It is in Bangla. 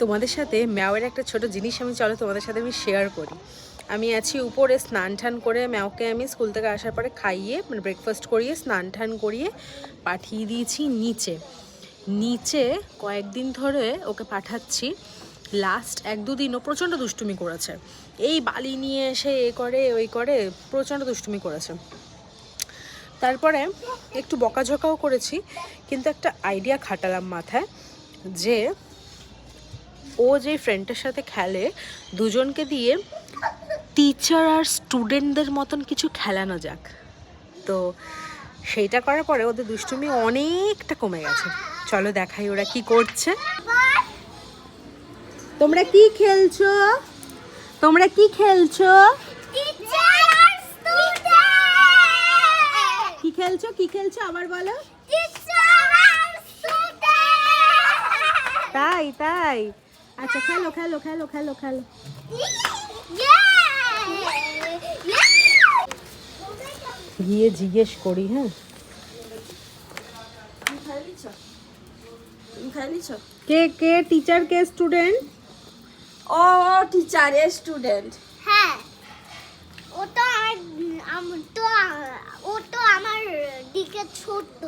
তোমাদের সাথে ম্যাওয়ের একটা ছোট জিনিস চলো তোমাদের সাথে আমি শেয়ার করি। আমি আছি উপরে, স্নান টান করে ম্যাওকে আমি স্কুল থেকে আসার পরে খাইয়ে মানে ব্রেকফাস্ট করিয়ে স্নান টান করিয়ে পাঠিয়ে দিয়েছি নিচে। নিচে কয়েকদিন ধরে ওকে পাঠাচ্ছি, লাস্ট 1-2 দিনও প্রচণ্ড দুষ্টুমি করেছে। এই বালি নিয়ে এসে এ করে ওই করে প্রচণ্ড দুষ্টুমি করেছে। তারপরে একটু বকাঝকাও করেছি, কিন্তু একটা আইডিয়া খাটালাম মাথায় যে ও যে ফ্রেন্ডের সাথে খেলে দুজনকে দিয়ে টিচার আর স্টুডেন্টদের মতন কিছু খেলানো যাক। তো সেইটা করার পরে ওদের দুষ্টুমি অনেকটা কমে গেছে। চলো দেখাই ওরা কি করছে। তোমরা কি খেলছো? তোমরা কি খেলছো? কি খেলছো? কি খেলছো আবার বলো। তাই তাই, আচ্ছা খেলো খেলো খেলো খেলো খেলো। গিয়ে জিজ্ঞেস করি। হ্যাঁ, কে কে টিচার কে স্টুডেন্ট? ও টিচার এ স্টুডেন্ট। হ্যাঁ, ও তো আমার দিকে ছোট।